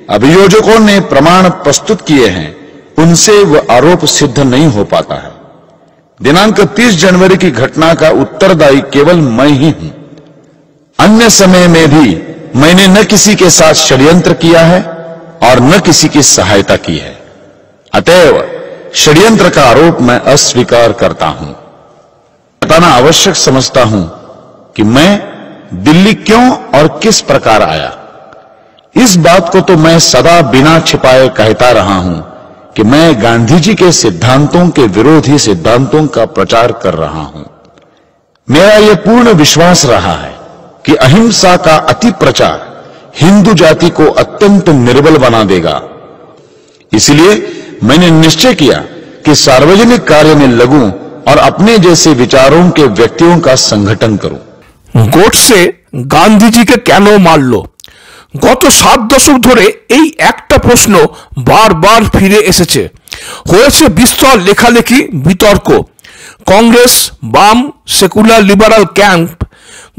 अभियोजकों ने प्रमाण प्रस्तुत किए हैं उनसे वह आरोप सिद्ध नहीं हो पाता है। दिनांक 30 जनवरी की घटना का उत्तरदायी केवल मैं ही हूं। अन्य समय में भी मैंने न किसी के साथ षड्यंत्र किया है और न किसी की सहायता की है। अतएव षड्यंत्र का आरोप मैं अस्वीकार करता हूं। बताना आवश्यक समझता हूं कि मैं दिल्ली क्यों और किस प्रकार आया। इस बात को तो मैं सदा बिना छिपाए कहता रहा हूं कि मैं गांधी जी के सिद्धांतों के विरोधी सिद्धांतों का प्रचार कर रहा हूं। मेरा यह पूर्ण विश्वास रहा है कि अहिंसा का अति प्रचार हिंदू जाति को अत्यंत निर्बल बना देगा। इसलिए मैंने निश्चय किया कि सार्वजनिक कार्य में लगूं और अपने जैसे विचारों के व्यक्तियों का संगठन करूं। गोडसे গান্ধীজিকে কেন মারল? গত 7 দশক ধরে এই একটা প্রশ্ন বারবার ফিরে এসেছে। হয়েছে বিস্তর লেখালেখি, বিতর্ক। কংগ্রেস, বাম, সেকুলার লিবারাল ক্যাম্প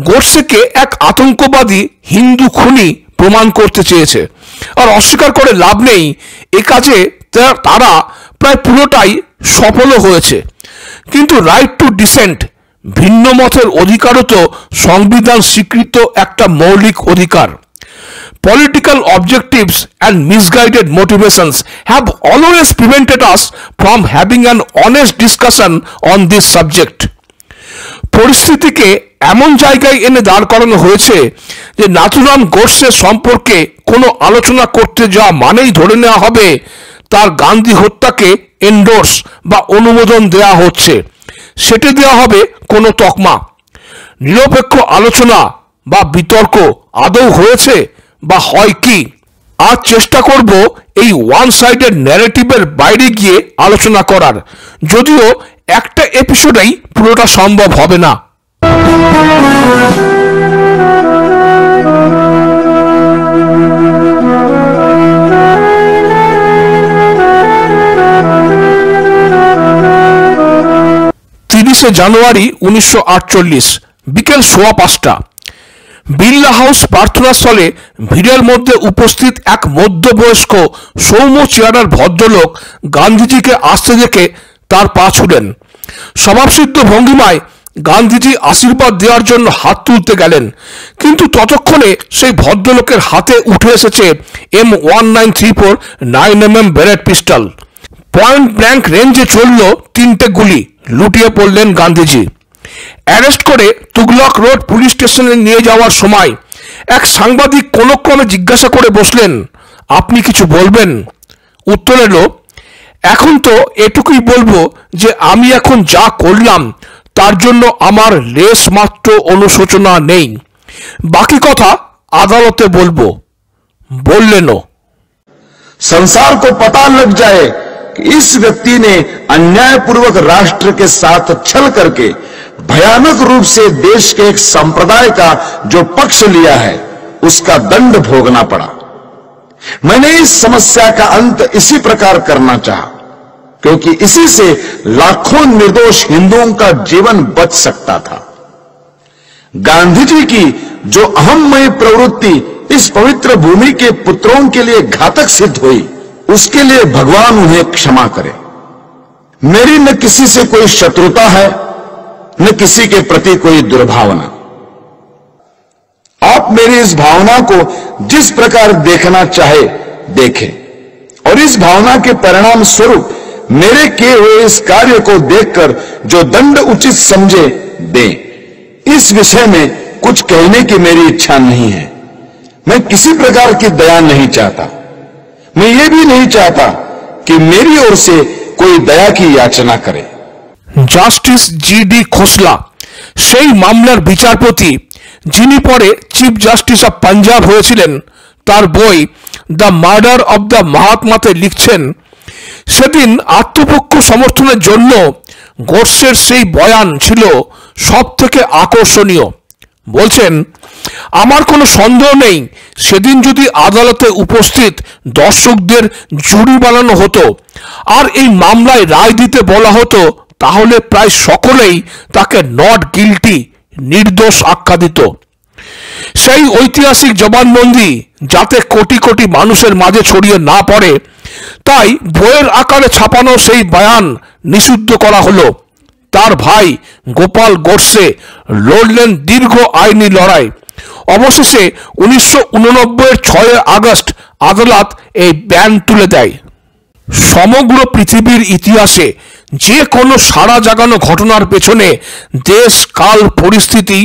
গোডসেকে এক আতঙ্কবাদী হিন্দু খুনি প্রমাণ করতে চেয়েছে। আর অস্বীকার করে লাভ নেই, এ কাজে তারা প্রায় পুরোটাই সফলও হয়েছে। কিন্তু রাইট টু ডিসেন্ট, ভিন্ন মতের অধিকারও তো সংবিধান স্বীকৃত একটা মৌলিক অধিকার। Political objectives and misguided motivations have always prevented us from having an honest discussion on this subject. পরিস্থিতিকে এমন জায়গায় এনে দাঁড় করানো হয়েছে যে নাথুরাম গোডসে সম্পর্কে কোনো আলোচনা করতে যাওয়া মানেই ধরে নেওয়া হবে তার গান্ধী হত্যাকে এন্ডোর্স বা অনুমোদন দেওয়া হচ্ছে, সেটা দেওয়া হবে কোনো তকমা। নিরপেক্ষ আলোচনা বা বিতর্ক আদৌ হয়েছে বা হয় কি? আজ চেষ্টা করব এই ওয়ান সাইডেড ন্যারেটিভের বাইরে গিয়ে আলোচনা করার, যদিও একটা এপিসোডেই পুরোটা সম্ভব হবে না। জানুয়ারি 1948 বিকেল 5:15 বিড়লা হাউস প্রার্থনাস্থলে ভিড়ের মধ্যে উপস্থিত এক মধ্যবয়স্ক সৌম্য চেহারার ভদ্রলোক গান্ধীজিকে আসতে দেখে তার পা ছুঁলেন। স্বভাবসিদ্ধ ভঙ্গিমায় গান্ধীজি আশীর্বাদ দেওয়ার জন্য হাত তুলতে গেলেন, কিন্তু ততক্ষণে সেই ভদ্রলোকের হাতে উঠে এসেছে M1934 9mm Barrett pistol. Point blank রেঞ্জে চলল 3টে গুলি। লুটিয়ে পড়লেন গান্ধীজি। অ্যারেস্ট করে তুগলক রোড পুলিশ স্টেশনে নিয়ে যাওয়ার সময় এক সাংবাদিক কোনো ক্রমে জিজ্ঞাসা করে বসলেন, আপনি কিছু বলবেন? উত্তর এলো, এখন তো এটুকুই বলবো যে আমি এখন যা করলাম তার জন্য আমার লেশ মাত্র অনুশোচনা নেই, বাকি কথা আদালতে বলবো। বললেনও। संसार को पता लग जाए कि इस व्यक्ति ने अन्यायपूर्वक राष्ट्र के साथ छल करके भयानक रूप से देश के एक संप्रदाय का जो पक्ष लिया है उसका दंड भोगना पड़ा। मैंने इस समस्या का अंत इसी प्रकार करना चाहा, क्योंकि इसी से लाखों निर्दोष हिंदुओं का जीवन बच सकता था। गांधी जी की जो अहममयी प्रवृत्ति इस पवित्र भूमि के पुत्रों के लिए घातक सिद्ध हुई, उसके लिए भगवान उन्हें क्षमा करे। मेरी न किसी से कोई शत्रुता है, न किसी के प्रति कोई दुर्भावना। आप मेरी इस भावना को जिस प्रकार देखना चाहे देखें, और इस भावना के परिणाम स्वरूप मेरे किए हुए इस कार्य को देखकर जो दंड उचित समझे दें। इस विषय में कुछ कहने की मेरी इच्छा नहीं है। मैं किसी प्रकार की दया नहीं चाहता। मैं ये भी नहीं चाहता कि मेरी ओर से कोई दया की याचना करे। জাস্টিস জিডি খোসলা সেই মামলার বিচারপতি, যিনি পরে চিফ জাস্টিস অফ পাঞ্জাব হয়েছিলেন, তার বই দ্য মার্ডার অব দ্য মহাত্মাতে লিখছেন, সেদিন আত্মপক্ষ সমর্থনের জন্য গোডসের সেই বয়ান ছিল সব থেকে আকর্ষণীয়। বলছেন, আমার কোনো সন্দেহ নেই সেদিন যদি আদালতে উপস্থিত দর্শকদের জুরি বানানো হতো আর এই মামলায় রায় দিতে বলা হতো, তাহলে প্রায় সকলেই তাকে নট গিলটি, নির্দোষ আখ্যা দিত। সেই ঐতিহাসিক জবানবন্দি যাতে কোটি কোটি মানুষের মাঝে ছড়িয়ে না পড়ে, তাই বইয়ের আকারে ছাপানো সেই বয়ান নিষিদ্ধ করা হলো। তার ভাই গোপাল গোডসে লড়লেন দীর্ঘ আইনি লড়াই। অবশেষে 1989 6 আগস্ট আদালত এই ব্যান তুলে দেয়। সমগ্র পৃথিবীর ইতিহাসে যে কোনো সাড়া জাগানো ঘটনার পেছনে দেশ, কাল, পরিস্থিতি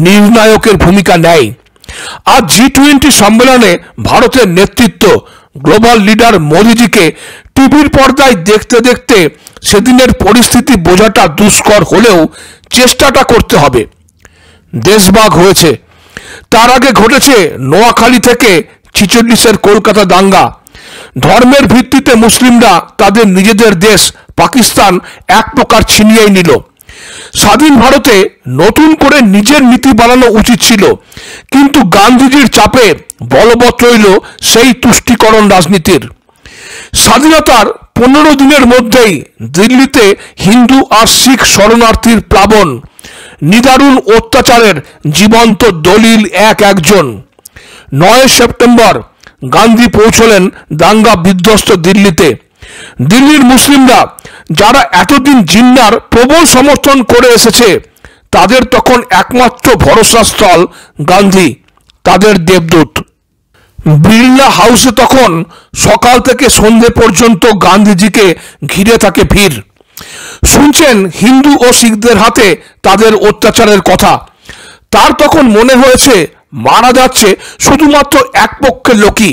নির্ণায়কের ভূমিকা নেয়। আজ G20 সম্মেলনে ভারতের নেতৃত্ব, গ্লোবাল লিডার মোদিজিকে টিভির পর্দায় দেখতে দেখতে সেদিনের পরিস্থিতি বোঝাটা দুষ্কর হলেও চেষ্টাটা করতে হবে। দেশভাগ হয়েছে, তার আগে ঘটেছে নোয়াখালী থেকে 46-এর কলকাতা দাঙ্গা। ধর্মের ভিত্তিতে মুসলিমরা তাদের নিজেদের দেশ পাকিস্তান এক প্রকার ছিনিয়েই নিল। স্বাধীন ভারতে নতুন করে নিজের নীতি বানানো উচিত ছিল, কিন্তু গান্ধীজির চাপে বলবৎ রইল সেই তুষ্টিকরণ রাজনীতির। স্বাধীনতার 15 দিনের মধ্যেই দিল্লিতে হিন্দু আর শিখ শরণার্থীর প্লাবন, নিদারুণ অত্যাচারের জীবন্ত দলিল একজন। 9 সেপ্টেম্বর গান্ধী পৌঁছলেন দাঙ্গা বিধ্বস্ত দিল্লিতে। দিল্লির মুসলিমরা যারা এতদিন জিন্নার প্রবল সমর্থন করে এসেছে, তাদের তখন একমাত্র ভরসাস্থল গান্ধী, তাদের দেবদূত। বিড়লা হাউসে তখন সকাল থেকে সন্ধে পর্যন্ত গান্ধীজিকে ঘিরে থাকে ভিড়। শুনছেন হিন্দু ও শিখদের হাতে তাদের অত্যাচারের কথা। তার তখন মনে হয়েছে মারা যাচ্ছে শুধুমাত্র এক পক্ষের লোকই,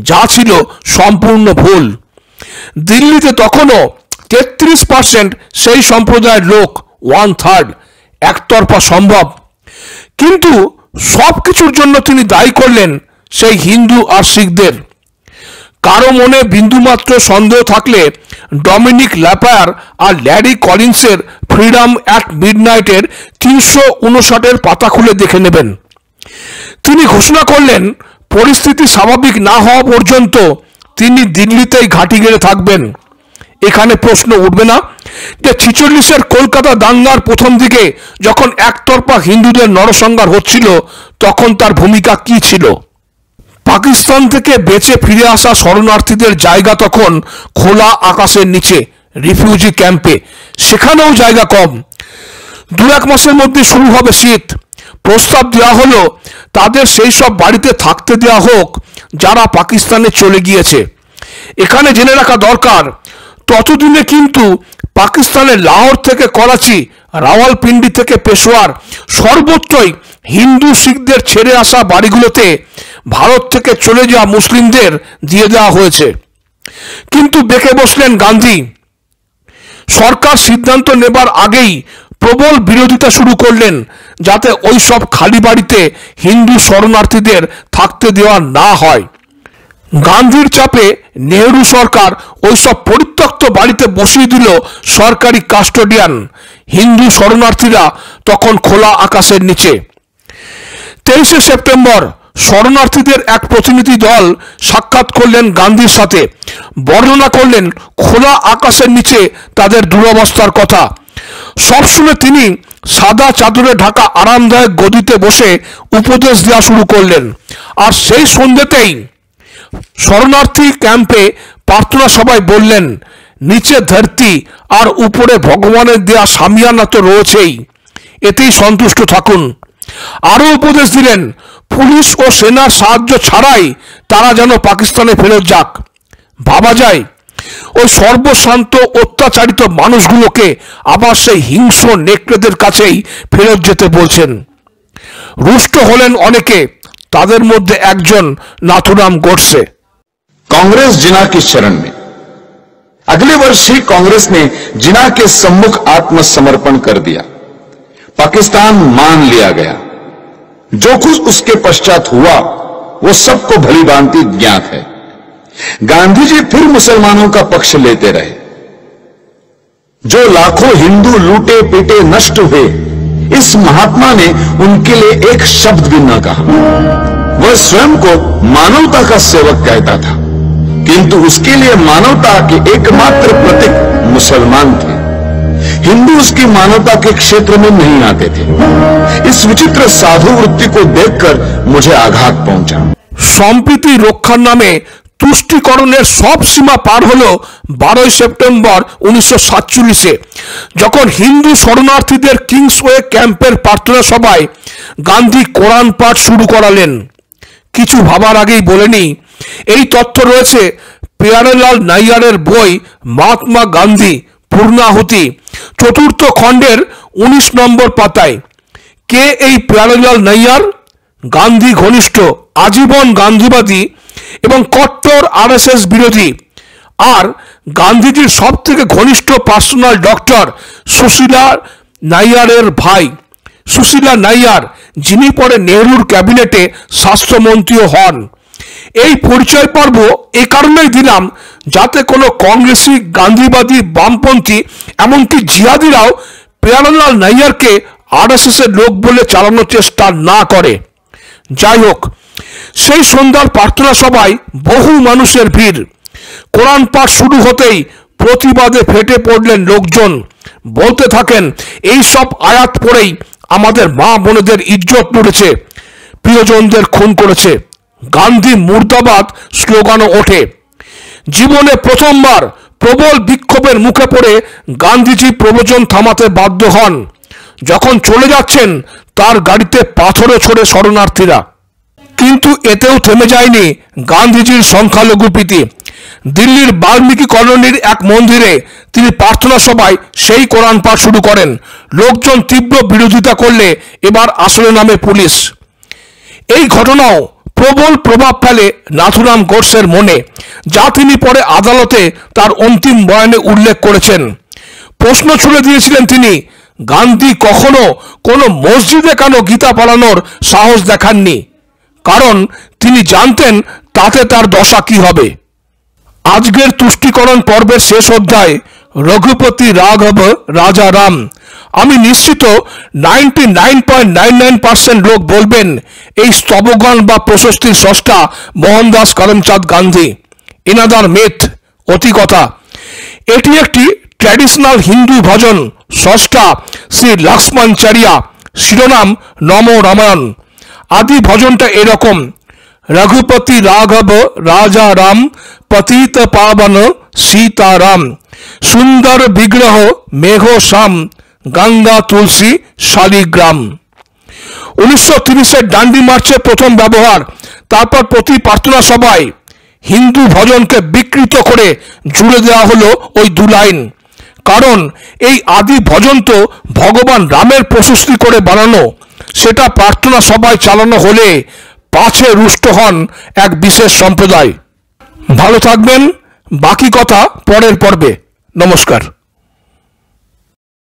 যা ছিল সম্পূর্ণ ভুল। দিল্লিতে তখনও 33% সেই সম্প্রদায়ের লোক, 1/3 একতরফা সম্ভব। কিন্তু সবকিছুর জন্য তিনি দায়ী করলেন সেই হিন্দু আর শিখদের। কারো মনে বিন্দুমাত্র সন্দেহ থাকলে ডমিনিক ল্যাপায়ার আর ল্যারি কলিন্সের ফ্রিডম অ্যাট মিডনাইটের 359 পাতা খুলে দেখে নেবেন। তিনি ঘোষণা করলেন পরিস্থিতি স্বাভাবিক না হওয়া পর্যন্ত তিনি দিল্লিতেই ঘাঁটি গেড়ে থাকবেন। এখানে প্রশ্ন উঠবে না যে 46-এর কলকাতা দাঙ্গার প্রথম দিকে যখন একতরফা হিন্দুদের নরসংহার হচ্ছিল, তখন তার ভূমিকা কি ছিল? পাকিস্তান থেকে বেঁচে ফিরে আসা শরণার্থীদের জায়গা তখন খোলা আকাশের নিচে, রিফিউজি ক্যাম্পে। সেখানেও জায়গা কম। 2-1 মাসের মধ্যে শুরু হবে শীত। প্রস্তাব দেওয়া হলো তাদের সেই সব বাড়িতে থাকতে দেওয়া হোক যারা পাকিস্তানে চলে গিয়েছে। এখানে জেনে রাখা দরকার, ততদিনে কিন্তু পাকিস্তানের লাহোর থেকে করাচি, রাওয়ালপিন্ডি থেকে পেশোয়ার, সর্বত্রই হিন্দু শিখদের ছেড়ে আসা বাড়িগুলোতে ভারত থেকে চলে যাওয়া মুসলিমদের দিয়ে দেওয়া হয়েছে। কিন্তু বেঁকে বসলেন গান্ধী। সরকার সিদ্ধান্ত নেবার আগেই প্রবল বিরোধিতা শুরু করলেন যাতে ওই সব খালি বাড়িতে হিন্দু শরণার্থীদের থাকতে দেওয়া না হয়। গান্ধীর চাপে নেহেরু সরকার ওই সব পরিত্যক্ত বাড়িতে বসিয়ে দিল সরকারি কাস্টোডিয়ান। হিন্দু শরণার্থীরা তখন খোলা আকাশের নিচে। 23 সেপ্টেম্বর শরণার্থীদের এক প্রতিনিধি দল সাক্ষাৎ করলেন গান্ধীর সাথে। বর্ণনা করলেন খোলা আকাশের নিচে তাদের দুরবস্থার কথা। সব শুনে তিনি সাদা চাদরে ঢাকা আরামদায়ক গদিতে বসে উপদেশ দেওয়া শুরু করলেন। আর সেই সন্ধ্যেতেই শরণার্থী ক্যাম্পে প্রার্থনা সভায় বললেন, নিচে ধরতি আর উপরে ভগবানের দেয়া সামিয়ানা তো রয়েছেই, এতেই সন্তুষ্ট থাকুন। আরও উপদেশ দিলেন পুলিশ ও সেনার সাহায্য ছাড়াই তারা যেন পাকিস্তানে ফেরত যাক। ভাবা যায় ওই সর্বশান্ত অত্যাচারিত মানুষগুলোকে আবার সেই হিংস্র নেকড়েদের কাছেই ফেরত যেতে বলছেন। রুষ্ট হলেন অনেকে, তাদের মধ্যে একজন নাথুরাम गोडसे। कांग्रेस जिन्ना की शरण में। अगले वर्ष ही कांग्रेस ने जिन्ना के सम्मुख आत्मसमर्पण कर दिया। पाकिस्तान मान लिया गया। जो कुछ उसके पश्चात हुआ वो सबको भली भांति ज्ञात है। गांधी जी फिर मुसलमानों का पक्ष लेते रहे। जो लाखों हिंदू लूटे पीटे नष्ट हुए, इस महात्मा ने उनके लिए एक शब्द भी न कहा। वह स्वयं को मानवता का सेवक कहता था, किंतु उसके लिए मानवता के एकमात्र प्रतीक मुसलमान थे। हिंदू उसकी मानवता के क्षेत्र में नहीं आते थे। इस विचित्र साधु वृत्ति को देखकर मुझे आघात पहुंचा। সম্প্রীতি রক্ষার নামে তুষ্টিকরণের সব সীমা পার হলো 12 সেপ্টেম্বর 1947-এ, যখন হিন্দু শরণার্থীদের কিংসওয়ে ক্যাম্পের প্রার্থনা সভায় গান্ধী কোরআন পাঠ শুরু করালেন। কিছু ভাবার আগেই বলে নিই, এই তথ্য রয়েছে প্যারেলাল নাইয়ারের বই মহাত্মা গান্ধী পূর্ণাহুতি 4th খণ্ডের 19 নম্বর পাতায়। কে এই প্যারেলাল নাইয়ার? গান্ধী ঘনিষ্ঠ, আজীবন গান্ধীবাদী এবং কট্টর আরএসএস বিরোধী, আর গান্ধীজির সব থেকে ঘনিষ্ঠ পার্সোনাল ডক্টর সুশীলা নাইয়ারের ভাই। সুশীলা নাইয়ার, যিনি পরে নেহরুর ক্যাবিনেটে স্বাস্থ্যমন্ত্রীও হন। এই পরিচয় পর্ব এই কারণেই দিলাম, যাতে কোনো কংগ্রেসি, গান্ধীবাদী, বামপন্থী, এমনকি জিহাদিরাও প্যারেলাল নাইয়ারকে আরএসএস এর লোক বলে চালানোর চেষ্টা না করে। যাই হোক, সেই সন্ধ্যার প্রার্থনা সভায় বহু মানুষের ভিড়। কোরআন পাঠ শুরু হতেই প্রতিবাদে ফেটে পড়লেন লোকজন। বলতে থাকেন, এই সব আয়াত পড়েই আমাদের মা বোনেদের ইজ্জত লুটেছে, প্রিয়জনদের খুন করেছে। গান্ধী মুর্দাবাদ স্লোগানও ওঠে। জীবনে প্রথমবার প্রবল বিক্ষোভের মুখে পড়ে গান্ধীজি প্রবচন থামাতে বাধ্য হন। যখন চলে যাচ্ছেন, তার গাড়িতে পাথরও ছোড়ে শরণার্থীরা। কিন্তু এতেও থেমে যায়নি গান্ধীজির সংখ্যালঘু প্রীতি। দিল্লির বাল্মীকি কলোনির এক মন্দিরে তিনি প্রার্থনা সভায় সেই কোরআন পাঠ শুরু করেন। লোকজন তীব্র বিরোধিতা করলে এবার আসলে নামে পুলিশ। এই ঘটনাও প্রবল প্রভাব ফেলে নাথুরাম গোডসের মনে, যা তিনি পরে আদালতে তার অন্তিম বয়ানে উল্লেখ করেছেন। প্রশ্ন ছুড়ে দিয়েছিলেন তিনি, গান্ধী কখনো কোনো মসজিদে কেন গীতা পড়ানোর সাহস দেখাননি? কারণ তিনি জানতেন তাতে তার দশা কি হবে। আজকের তুষ্টিকরণ পর্বের শেষ অধ্যায় রঘুপতি রাঘব রাজা রাম। আমি নিশ্চিত 99.99% লোক বলবেন এই স্তবগান বা প্রশস্তির স্রষ্টা মোহনদাস করমচাঁদ গান্ধী। এনাদার মেথ, অতিকথা। এটি একটি ট্র্যাডিশনাল হিন্দু ভজন, স্রষ্টা শ্রী লক্ষ্মণচারিয়া, শিরোনাম নম রামায়ণ। আদি ভজনটা এরকম: রঘুপতি রাঘব রাজা রাম, পতিত পাবন সীতারাম, সুন্দর বিগ্রহ মেঘ শ্যাম, গঙ্গা তুলসী শালিগ্রাম। 1930-এর ডান্ডি মার্চের প্রথম ব্যবহার, তারপর প্রতি প্রার্থনা সভায় হিন্দু ভজনকে বিকৃত করে জুড়ে দেওয়া হলো ওই 2 লাইন। কারণ এই আদি ভজন তো ভগবান রামের প্রশস্তি করে বানানো, সেটা প্রার্থনা সভায় চালানো হলে পাছে রুষ্ট হন এক বিশেষ সম্প্রদায়। ভালো থাকবেন, বাকি কথা পরের পর্বে। নমস্কার।